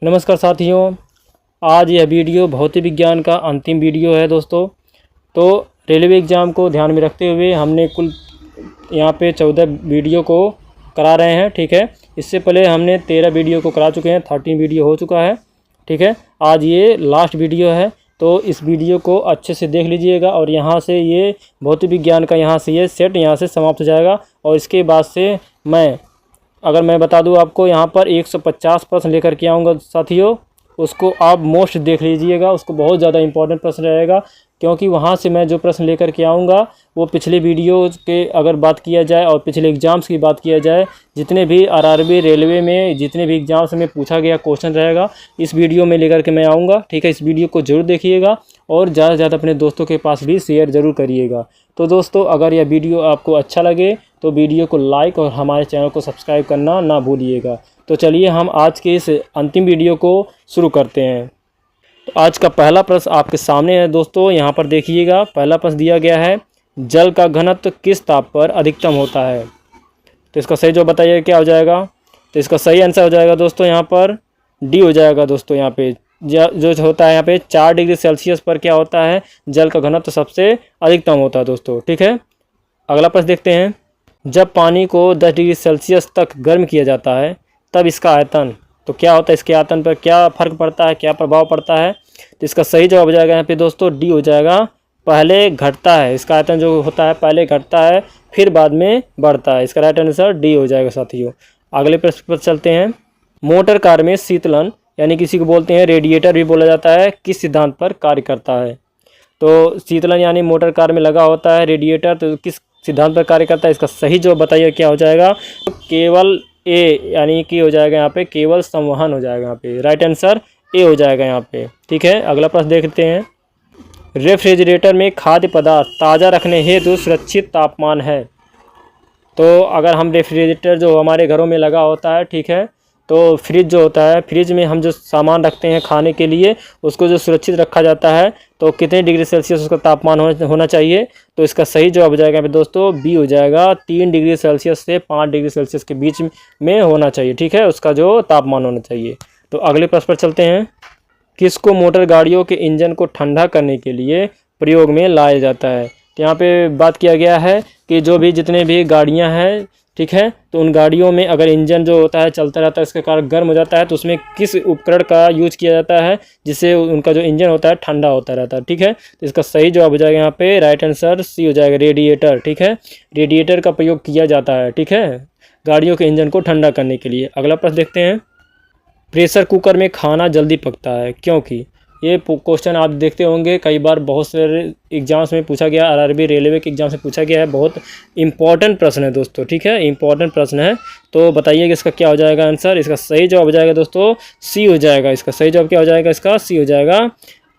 नमस्कार साथियों, आज यह वीडियो भौतिक विज्ञान का अंतिम वीडियो है दोस्तों। तो रेलवे एग्ज़ाम को ध्यान में रखते हुए हमने कुल यहाँ पे 14 वीडियो को करा रहे हैं। ठीक है, इससे पहले हमने 13 वीडियो को करा चुके हैं, 13 वीडियो हो चुका है। ठीक है, आज ये लास्ट वीडियो है, तो इस वीडियो को अच्छे से देख लीजिएगा। और यहाँ से ये भौतिक विज्ञान का यहाँ से ये सेट यहाँ से समाप्त हो जाएगा। और इसके बाद से अगर मैं बता दूं आपको, यहाँ पर 150 प्रश्न लेकर के आऊँगा साथियों। उसको आप मोस्ट देख लीजिएगा, उसको बहुत ज़्यादा इंपॉर्टेंट प्रश्न रहेगा, क्योंकि वहाँ से मैं जो प्रश्न लेकर के आऊँगा वो पिछले वीडियो के अगर बात किया जाए और पिछले एग्ज़ाम्स की बात किया जाए, जितने भी आरआरबी रेलवे में जितने भी एग्ज़ाम्स में पूछा गया क्वेश्चन रहेगा, इस वीडियो में लेकर के मैं आऊँगा। ठीक है, इस वीडियो को जरूर देखिएगा और ज़्यादा से ज़्यादा अपने दोस्तों के पास भी शेयर ज़रूर करिएगा। तो दोस्तों, अगर यह वीडियो आपको अच्छा लगे तो वीडियो को लाइक और हमारे चैनल को सब्सक्राइब करना ना भूलिएगा। तो चलिए हम आज के इस अंतिम वीडियो को शुरू करते हैं। तो आज का पहला प्रश्न आपके सामने है दोस्तों, यहाँ पर देखिएगा। पहला प्रश्न दिया गया है, जल का घनत्व किस ताप पर अधिकतम होता है? तो इसका सही जवाब बताइए क्या हो जाएगा। तो इसका सही आंसर हो जाएगा दोस्तों यहाँ पर डी हो जाएगा। दोस्तों यहाँ पे जो होता है यहाँ पे 4 डिग्री सेल्सियस पर क्या होता है, जल का घनत्व सबसे अधिकतम होता है दोस्तों। ठीक है, अगला प्रश्न देखते हैं। जब पानी को 10 डिग्री सेल्सियस तक गर्म किया जाता है तब इसका आयतन, तो क्या होता है, इसके आयतन पर क्या फ़र्क पड़ता है, क्या प्रभाव पड़ता है? तो इसका सही जवाब हो जाएगा यहाँ पे दोस्तों डी हो जाएगा। पहले घटता है, इसका आयतन जो होता है पहले घटता है फिर बाद में बढ़ता है। इसका राइट आंसर डी हो जाएगा साथियों। अगले प्रश्न पर चलते हैं। मोटर कार में शीतलन यानी किसी को बोलते हैं रेडिएटर भी बोला जाता है, किस सिद्धांत पर कार्य करता है? तो शीतलन यानी मोटर कार में लगा होता है रेडिएटर, तो किस सिद्धांत पर कार्य करता है? इसका सही जवाब बताइए क्या हो जाएगा। तो केवल ए यानी कि हो जाएगा यहाँ पे केवल संवहन हो जाएगा यहाँ पे। राइट आंसर ए हो जाएगा यहाँ पे। ठीक है, अगला प्रश्न देखते हैं। रेफ्रिजरेटर में खाद्य पदार्थ ताज़ा रखने हेतु सुरक्षित तापमान है। तो अगर हम रेफ्रिजरेटर जो हमारे घरों में लगा होता है, ठीक है, तो फ्रिज जो होता है, फ्रिज में हम जो सामान रखते हैं खाने के लिए, उसको जो सुरक्षित रखा जाता है, तो कितने डिग्री सेल्सियस उसका तापमान होना चाहिए? तो इसका सही जवाब हो जाएगा यहाँ पे दोस्तों बी हो जाएगा। 3 डिग्री सेल्सियस से 5 डिग्री सेल्सियस के बीच में होना चाहिए। ठीक है, उसका जो तापमान होना चाहिए। तो अगले प्रश्न पर चलते हैं। किसको मोटर गाड़ियों के इंजन को ठंडा करने के लिए प्रयोग में लाया जाता है? तो यहाँ पे बात किया गया है कि जो भी जितने भी गाड़ियाँ हैं, ठीक है, तो उन गाड़ियों में अगर इंजन जो होता है चलता रहता है, इसके कारण गर्म हो जाता है, तो उसमें किस उपकरण का यूज किया जाता है जिससे उनका जो इंजन होता है ठंडा होता रहता है? ठीक है, तो इसका सही जवाब हो जाएगा यहाँ पे राइट आंसर सी हो जाएगा, रेडिएटर। ठीक है, रेडिएटर का प्रयोग किया जाता है, ठीक है, गाड़ियों के इंजन को ठंडा करने के लिए। अगला प्रश्न देखते हैं। प्रेशर कुकर में खाना जल्दी पकता है क्योंकि? ये क्वेश्चन आप देखते होंगे कई बार बहुत सारे एग्जाम्स में पूछा गया, आरआरबी रेलवे के एग्जाम से पूछा गया है। बहुत इंपॉर्टेंट प्रश्न है दोस्तों। ठीक है, इंपॉर्टेंट प्रश्न है, तो बताइए कि इसका क्या हो जाएगा आंसर। इसका सही जवाब हो जाएगा दोस्तों सी हो जाएगा। इसका सही जवाब क्या हो जाएगा, इसका सी हो जाएगा।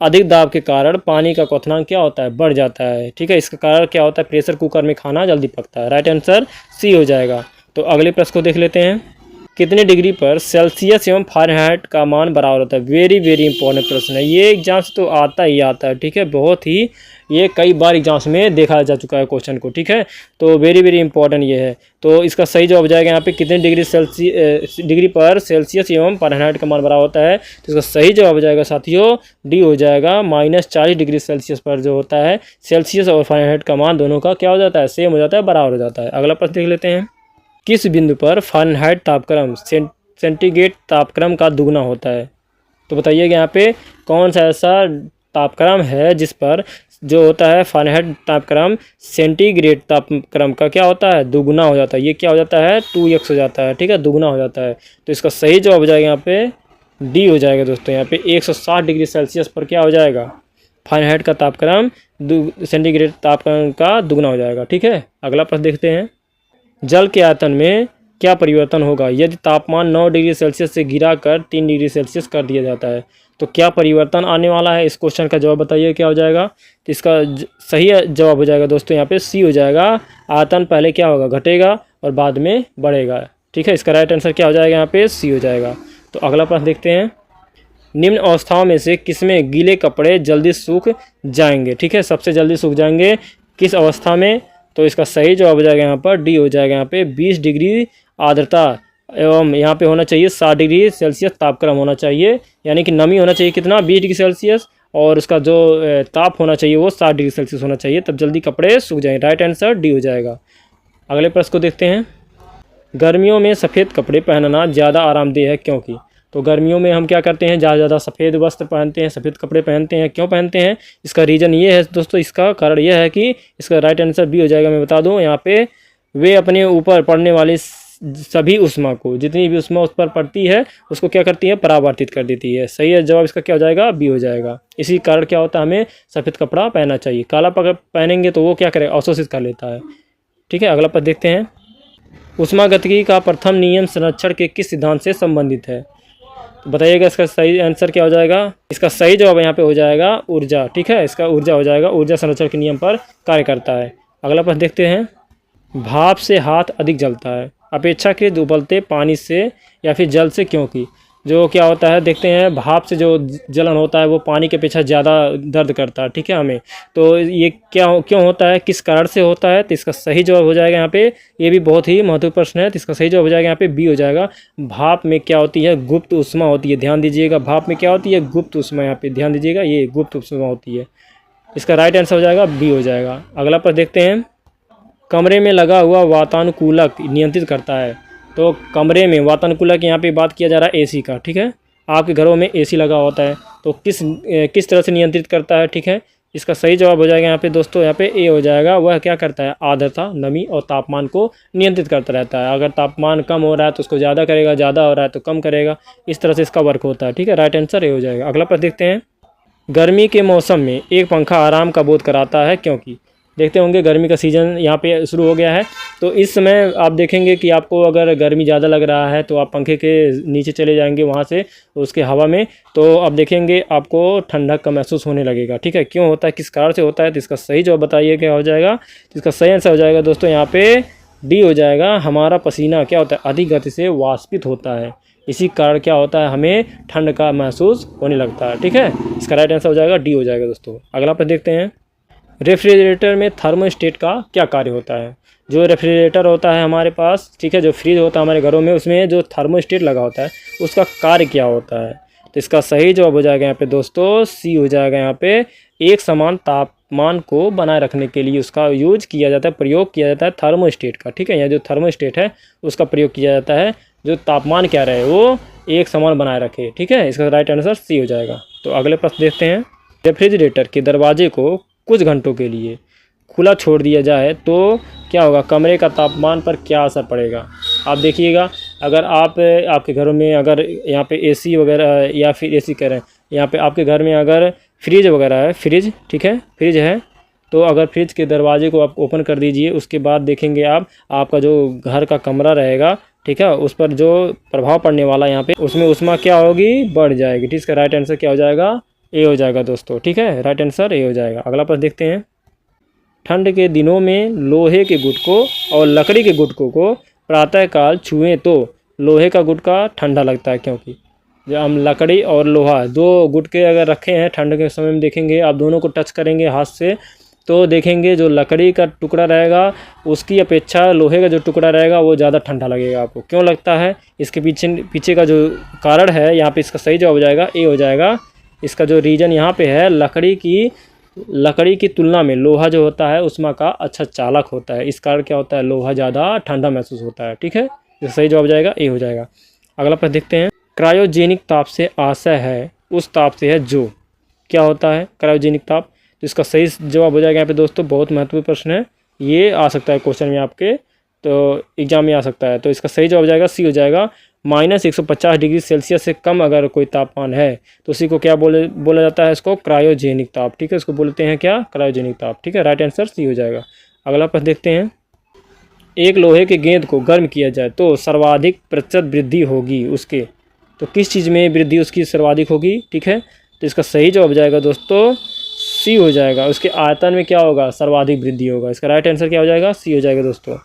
अधिक दाब के कारण पानी का क्वथनांक क्या होता है, बढ़ जाता है। ठीक है, इसका कारण क्या होता है, प्रेशर कुकर में खाना जल्दी पकता है। राइट आंसर सी हो जाएगा। तो अगले प्रश्न को देख लेते हैं। कितने डिग्री पर सेल्सियस एवं फ़ारेनहाइट का मान बराबर होता है? वेरी वेरी इंपॉर्टेंट प्रश्न है, ये एग्जाम से तो आता ही आता है। ठीक है, बहुत ही ये कई बार एग्जाम्स में देखा जा चुका है क्वेश्चन को। ठीक है, तो वेरी वेरी इंपॉर्टेंट ये है। तो इसका सही जवाब हो जाएगा यहाँ पे कितने डिग्री पर सेल्सियस एवं फ़ारेनहाइट का मान बराबर होता है? तो इसका सही जवाब हो जाएगा साथियों डी हो जाएगा। -40 डिग्री सेल्सियस पर जो होता है, सेल्सियस और फ़ारेनहाइट का मान दोनों का क्या हो जाता है, सेम हो जाता है, बराबर हो जाता है। अगला प्रश्न देख लेते हैं। किस बिंदु पर फ़ारेनहाइट तापक्रम सेंटीग्रेड तापक्रम का दुगना होता है? तो बताइएगा यहाँ पे कौन सा ऐसा तापक्रम है जिस पर जो होता है फ़ारेनहाइट तापक्रम सेंटीग्रेड तापक्रम का क्या होता है, दुगना हो जाता है। ये क्या हो जाता है, 2x हो जाता है। ठीक है, दुगना हो जाता है। तो इसका सही जवाब हो जाएगा यहाँ पे डी हो जाएगा दोस्तों। यहाँ पे 160 डिग्री सेल्सियस पर क्या हो जाएगा, फ़ारेनहाइट का तापक्रम सेंटीग्रेड तापक्रम का दुगना हो जाएगा। ठीक है, अगला प्रश्न देखते हैं। जल के आयतन में क्या परिवर्तन होगा यदि तापमान 9 डिग्री सेल्सियस से गिराकर 3 डिग्री सेल्सियस कर दिया जाता है? तो क्या परिवर्तन आने वाला है, इस क्वेश्चन का जवाब बताइए क्या हो जाएगा। तो इसका सही जवाब हो जाएगा दोस्तों यहाँ पे सी हो जाएगा। आयतन पहले क्या होगा, घटेगा और बाद में बढ़ेगा। ठीक है, इसका राइट आंसर क्या हो जाएगा यहाँ पे सी हो जाएगा। तो अगला प्रश्न देखते हैं। निम्न अवस्थाओं में से किसमें गीले कपड़े जल्दी सूख जाएंगे? ठीक है, सबसे जल्दी सूख जाएंगे किस अवस्था में? तो इसका सही जवाब हो जाएगा यहाँ पर डी हो जाएगा। यहाँ पे 20 डिग्री आर्द्रता एवं यहाँ पे होना चाहिए 60 डिग्री सेल्सियस तापक्रम होना चाहिए, यानी कि नमी होना चाहिए कितना 20 डिग्री सेल्सियस, और उसका जो ताप होना चाहिए वो 60 डिग्री सेल्सियस होना चाहिए, तब जल्दी कपड़े सूख जाएंगे। राइट आंसर डी हो जाएगा। अगले प्रश्न को देखते हैं। गर्मियों में सफ़ेद कपड़े पहनना ज़्यादा आरामदेह है क्योंकि। तो गर्मियों में हम क्या करते हैं, ज़्यादा सफ़ेद वस्त्र पहनते हैं, सफ़ेद कपड़े पहनते हैं। क्यों पहनते हैं, इसका रीज़न ये है दोस्तों, इसका कारण यह है कि इसका राइट आंसर बी हो जाएगा। मैं बता दूं यहाँ पे, वे अपने ऊपर पड़ने वाली सभी उष्मा को, जितनी भी उष्मा उस पर पड़ती है उसको क्या करती है, परावर्तित कर देती है। सही है जवाब इसका क्या हो जाएगा, बी हो जाएगा। इसी कारण क्या होता है, हमें सफ़ेद कपड़ा पहनना चाहिए। काला पहनेंगे तो वो क्या करेगा, अवशोषित कर लेता है। ठीक है, अगला पद देखते हैं। ऊष्मागतिकी का प्रथम नियम संरक्षण के किस सिद्धांत से संबंधित है। तो बताइएगा इसका सही आंसर क्या हो जाएगा। इसका सही जवाब यहाँ पे हो जाएगा ऊर्जा। ठीक है, इसका ऊर्जा हो जाएगा, ऊर्जा संरक्षण के नियम पर कार्य करता है। अगला प्रश्न देखते हैं। भाप से हाथ अधिक जलता है अपेक्षाकृत उबलते पानी से या फिर जल से, क्योंकि। जो क्या होता है देखते हैं, भाप से जो जलन होता है वो पानी के अपेक्षा ज़्यादा दर्द करता है। ठीक है, हमें तो ये क्यों होता है, किस कारण से होता है, तो इसका सही जवाब हो जाएगा यहाँ पे, ये भी बहुत ही महत्वपूर्ण प्रश्न है, तो इसका सही जवाब हो जाएगा यहाँ पे बी हो जाएगा। भाप में क्या होती है, गुप्त ऊष्मा होती है। ध्यान दीजिएगा, भाप में क्या होती है, गुप्त ऊष्मा। यहाँ पे ध्यान दीजिएगा, ये गुप्त ऊष्मा होती है। इसका राइट आंसर हो जाएगा बी हो जाएगा। अगला पर देखते हैं। कमरे में लगा हुआ वातानुकूलक नियंत्रित करता है। तो कमरे में वातानुकूलक, यहाँ पे बात किया जा रहा है एसी का। ठीक है, आपके घरों में एसी लगा होता है, तो किस तरह से नियंत्रित करता है। ठीक है, इसका सही जवाब हो जाएगा यहाँ पे दोस्तों, यहाँ पे ए हो जाएगा। वह क्या करता है, आर्द्रता, नमी और तापमान को नियंत्रित करता रहता है। अगर तापमान कम हो रहा है तो उसको ज़्यादा करेगा, ज़्यादा हो रहा है तो कम करेगा। इस तरह से इसका वर्क होता है। ठीक है, राइट आंसर ए हो जाएगा। अगला प्रश्न देखते हैं। गर्मी के मौसम में एक पंखा आराम का बोध कराता है क्योंकि। देखते होंगे गर्मी का सीज़न यहाँ पे शुरू हो गया है, तो इस समय आप देखेंगे कि आपको अगर गर्मी ज़्यादा लग रहा है तो आप पंखे के नीचे चले जाएंगे वहाँ से उसके हवा में, तो आप देखेंगे आपको ठंडक का महसूस होने लगेगा। ठीक है, क्यों होता है, किस कारण से होता है, तो इसका सही जवाब बताइए क्या हो जाएगा। तो इसका सही आंसर हो जाएगा दोस्तों यहाँ पे डी हो जाएगा। हमारा पसीना क्या होता है, अधिक गति से वाष्पित होता है, इसी कारण क्या होता है, हमें ठंड का महसूस होने लगता है। ठीक है, इसका राइट आंसर हो जाएगा डी हो जाएगा दोस्तों। अगला पर देखते हैं। रेफ्रिजरेटर में थर्मोस्टेट का क्या कार्य होता है। जो रेफ्रिजरेटर होता है हमारे पास, ठीक है, जो फ्रिज होता है हमारे घरों में, उसमें जो थर्मोस्टेट लगा होता है उसका कार्य क्या होता है। तो इसका सही जवाब हो जाएगा यहाँ पे दोस्तों सी हो जाएगा। यहाँ पे एक समान तापमान को बनाए रखने के लिए उसका यूज किया जाता है, प्रयोग किया जाता है थर्मोस्टेट का। ठीक है, यहाँ जो थर्मोस्टेट है उसका प्रयोग किया जाता है, जो तापमान क्या रहे वो एक समान बनाए रखे। ठीक है, इसका राइट आंसर सी हो जाएगा। तो अगले प्रश्न देखते हैं। रेफ्रिजरेटर के दरवाजे को कुछ घंटों के लिए खुला छोड़ दिया जाए तो क्या होगा, कमरे का तापमान पर क्या असर पड़ेगा। आप देखिएगा, अगर आपके घरों में अगर यहाँ पे एसी वगैरह, या फिर एसी कह रहे हैं, यहाँ पे आपके घर में अगर फ्रिज वगैरह है, फ्रिज, ठीक है, फ्रिज है, तो अगर फ्रिज के दरवाजे को आप ओपन कर दीजिए, उसके बाद देखेंगे आपका जो घर का कमरा रहेगा, ठीक है, उस पर जो प्रभाव पड़ने वाला यहाँ पे, उसमें ऊष्मा क्या होगी, बढ़ जाएगी। ठीक है, राइट आंसर क्या हो जाएगा, ए हो जाएगा दोस्तों। ठीक है, राइट आंसर ए हो जाएगा। अगला प्रश्न देखते हैं। ठंड के दिनों में लोहे के गुटकों और लकड़ी के गुटकों को प्रातःकाल छुएं तो लोहे का गुटका ठंडा लगता है क्योंकि। जब हम लकड़ी और लोहा दो गुटके अगर रखे हैं ठंड के समय में, देखेंगे आप दोनों को टच करेंगे हाथ से, तो देखेंगे जो लकड़ी का टुकड़ा रहेगा उसकी अपेक्षा लोहे का जो टुकड़ा रहेगा वो ज़्यादा ठंडा लगेगा आपको। क्यों लगता है, इसके पीछे का जो कारण है यहाँ पे, इसका सही जवाब हो जाएगा ए हो जाएगा। इसका जो रीज़न यहाँ पे है, लकड़ी की तुलना में लोहा जो होता है ऊष्मा का अच्छा चालक होता है, इस कारण क्या होता है, लोहा ज़्यादा ठंडा महसूस होता है। ठीक है, इसका सही जवाब जाएगा ए हो जाएगा। अगला प्रश्न देखते हैं। क्रायोजेनिक ताप से आशय है उस ताप से है जो। क्या होता है क्रायोजेनिक ताप, तो इसका सही जवाब हो जाएगा यहाँ पे दोस्तों, बहुत महत्वपूर्ण प्रश्न है, ये आ सकता है क्वेश्चन में आपके, तो एग्जाम में आ सकता है। तो इसका सही जवाब जाएगा सी हो जाएगा। -150 डिग्री सेल्सियस से कम अगर कोई तापमान है तो उसी को क्या बोला जाता है, इसको क्रायोजेनिक ताप। ठीक है, इसको बोलते हैं क्या, क्रायोजेनिक ताप। ठीक है, राइट आंसर सी हो जाएगा। अगला प्रश्न देखते हैं। एक लोहे के गेंद को गर्म किया जाए तो सर्वाधिक प्रतिशत वृद्धि होगी उसके, तो किस चीज़ में वृद्धि उसकी सर्वाधिक होगी। ठीक है, तो इसका सही जवाब जाएगा दोस्तों सी हो जाएगा। उसके आयतन में क्या होगा, सर्वाधिक वृद्धि होगा। इसका राइट आंसर क्या हो जाएगा, सी हो जाएगा दोस्तों।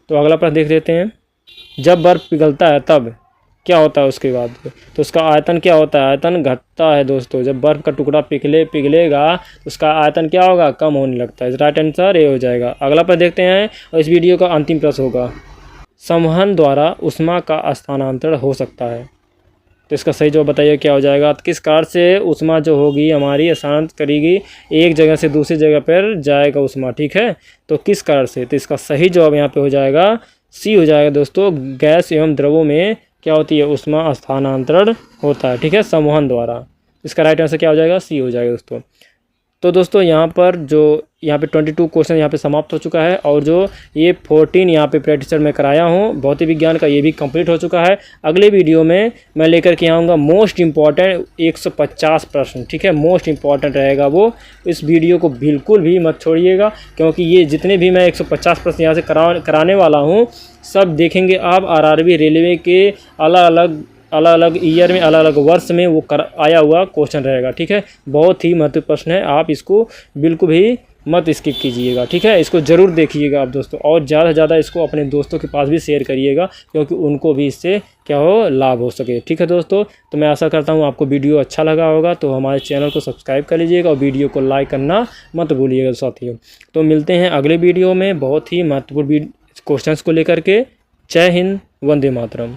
तो अगला प्रश्न देख लेते हैं। जब बर्फ़ पिघलता है तब क्या होता है उसके बाद, तो उसका आयतन क्या होता है, आयतन घटता है दोस्तों। जब बर्फ़ का टुकड़ा पिघलेगा तो उसका आयतन क्या होगा, कम होने लगता है। राइट आंसर ए हो जाएगा। अगला प्रश्न देखते हैं और इस वीडियो का अंतिम प्रश्न होगा। संवहन द्वारा ऊष्मा का स्थानांतरण हो सकता है। तो इसका सही जवाब बताइए क्या हो जाएगा। तो किस कार्य से ऊष्मा जो होगी हमारी स्थानांतरित करेगी, एक जगह से दूसरी जगह पर जाएगा ऊष्मा, ठीक है। तो किस कार्य से, तो इसका सही जवाब यहाँ पे हो जाएगा सी हो जाएगा दोस्तों। गैस एवं द्रवों में क्या होती है, ऊष्मा स्थानांतरण होता है, ठीक है, संवहन द्वारा। इसका राइट आंसर क्या हो जाएगा, सी हो जाएगा दोस्तों। तो दोस्तों यहाँ पर जो यहाँ पे 22 क्वेश्चन यहाँ पे समाप्त हो चुका है, और जो ये 14 यहाँ पे प्रैक्टिस मैं कराया हूँ भौतिक विज्ञान का, ये भी कंप्लीट हो चुका है। अगले वीडियो में मैं लेकर के आऊँगा मोस्ट इम्पॉर्टेंट 150 प्रश्न, ठीक है, मोस्ट इम्पॉर्टेंट रहेगा वो। इस वीडियो को बिल्कुल भी मत छोड़िएगा, क्योंकि ये जितने भी मैं 150 प्रश्न यहाँ से कराने वाला हूँ सब देखेंगे आप। आरआरबी रेलवे के अलग अलग ईयर में, अलग अलग वर्ष में वो आया हुआ क्वेश्चन रहेगा, ठीक है। बहुत ही महत्वपूर्ण प्रश्न है, आप इसको बिल्कुल भी मत स्किप कीजिएगा, ठीक है। इसको ज़रूर देखिएगा आप दोस्तों, और ज़्यादा से ज़्यादा इसको अपने दोस्तों के पास भी शेयर करिएगा, क्योंकि उनको भी इससे क्या हो, लाभ हो सके, ठीक है दोस्तों। तो मैं आशा करता हूँ आपको वीडियो अच्छा लगा होगा, तो हमारे चैनल को सब्सक्राइब कर लीजिएगा और वीडियो को लाइक करना मत भूलिएगा साथियों। तो मिलते हैं अगले वीडियो में बहुत ही महत्वपूर्ण क्वेश्चंस को लेकर के। जय हिंद, वंदे मातरम।